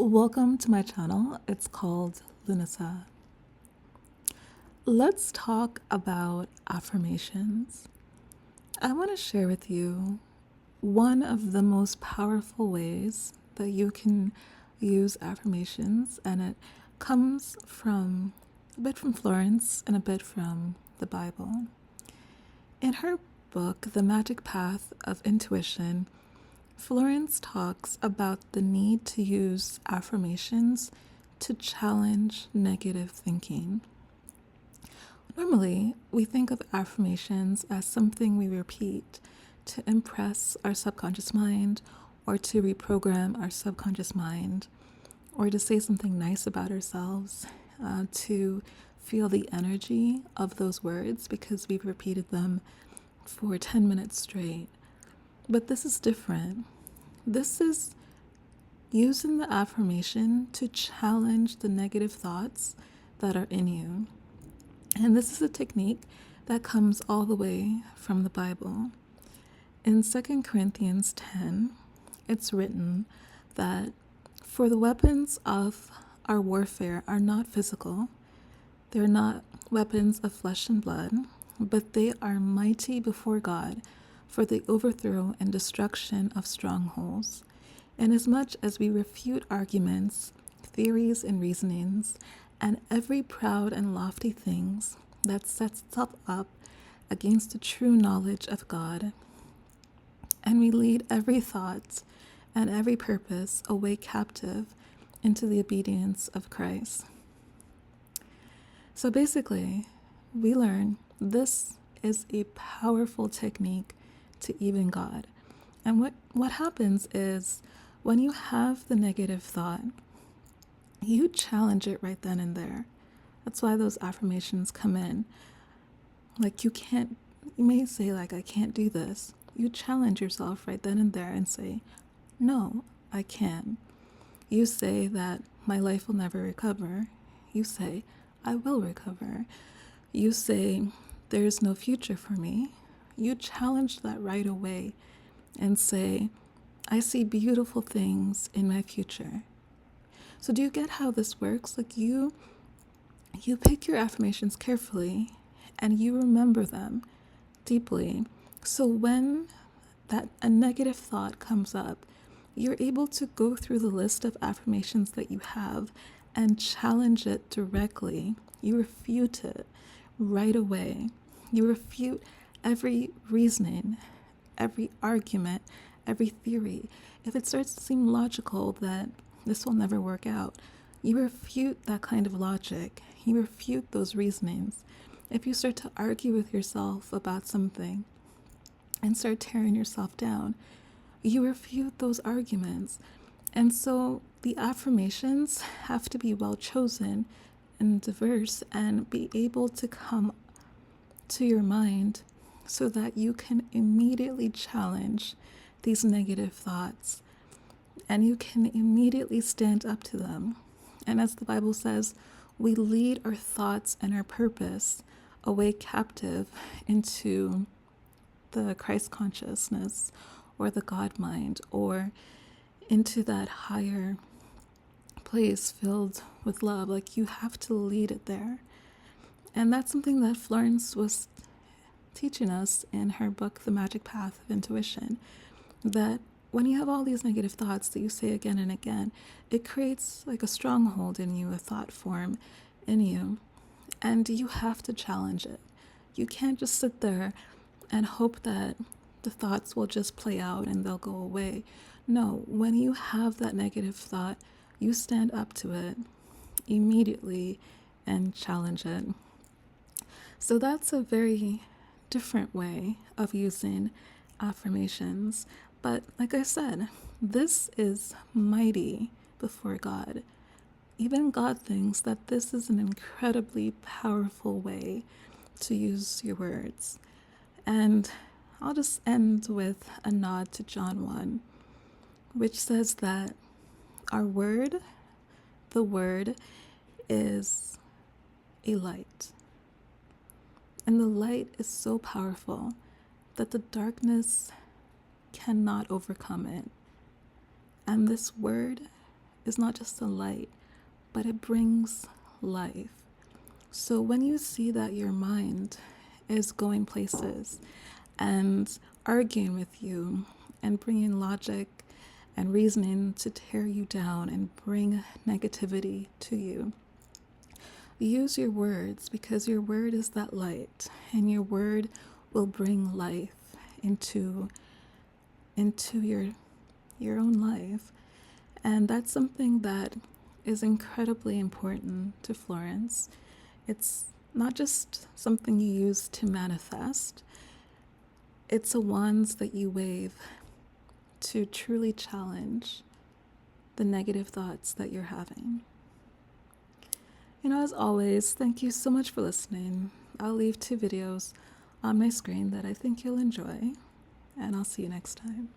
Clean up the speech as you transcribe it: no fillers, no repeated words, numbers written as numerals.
Welcome to my channel. It's called Lunasa. Let's talk about affirmations. I want to share with you one of the most powerful ways that you can use affirmations, and it comes from a bit from Florence and a bit from the Bible. In her book, The Magic Path of Intuition, Florence talks about the need to use affirmations to challenge negative thinking. Normally, we think of affirmations as something we repeat to impress our subconscious mind, or to reprogram our subconscious mind, or to say something nice about ourselves, to feel the energy of those words because we've repeated them for 10 minutes straight. But this is different. This is using the affirmation to challenge the negative thoughts that are in you. And this is a technique that comes all the way from the Bible. In 2 Corinthians 10, it's written that for the weapons of our warfare are not physical. They're not weapons of flesh and blood, but they are mighty before God for the overthrow and destruction of strongholds, inasmuch as we refute arguments, theories, and reasonings, and every proud and lofty things that sets itself up against the true knowledge of God. And we lead every thought and every purpose away captive into the obedience of Christ. So basically, we learn this is a powerful technique to even God. And what happens is when you have the negative thought, you challenge it right then and there. That's why those affirmations come in. Like you may say like, I can't do this. You challenge yourself right then and there and say, no, I can. You say that my life will never recover. You say, I will recover. You say, there's no future for me. You challenge that right away and say, I see beautiful things in my future. So do you get how this works? Like you pick your affirmations carefully and you remember them deeply. So when a negative thought comes up, you're able to go through the list of affirmations that you have and challenge it directly. You refute it right away. You refute every reasoning, every argument, every theory. If it starts to seem logical that this will never work out, you refute that kind of logic. You refute those reasonings. If you start to argue with yourself about something and start tearing yourself down, you refute those arguments. And so the affirmations have to be well chosen and diverse and be able to come to your mind so that you can immediately challenge these negative thoughts and you can immediately stand up to them. And as the Bible says, we lead our thoughts and our purpose away captive into the Christ consciousness or the God mind, or into that higher place filled with love. Like you have to lead it there. And that's something that Florence was teaching us in her book, The Magic Path of Intuition, that when you have all these negative thoughts that you say again and again, it creates like a stronghold in you, a thought form in you, and you have to challenge it. You can't just sit there and hope that the thoughts will just play out and they'll go away. No, when you have that negative thought, you stand up to it immediately and challenge it. So that's a very different way of using affirmations. But like I said, this is mighty before God. Even God thinks that this is an incredibly powerful way to use your words. And I'll just end with a nod to John 1, which says that our word, the word, is a light. And the light is so powerful that the darkness cannot overcome it. And this word is not just a light, but it brings life. So when you see that your mind is going places and arguing with you and bringing logic and reasoning to tear you down and bring negativity to you, use your words, because your word is that light, and your word will bring life into your own life. And that's something that is incredibly important to Florence. It's not just something you use to manifest, it's a wand that you wave to truly challenge the negative thoughts that you're having. As always, thank you so much for listening. I'll leave 2 videos on my screen that I think you'll enjoy, and I'll see you next time.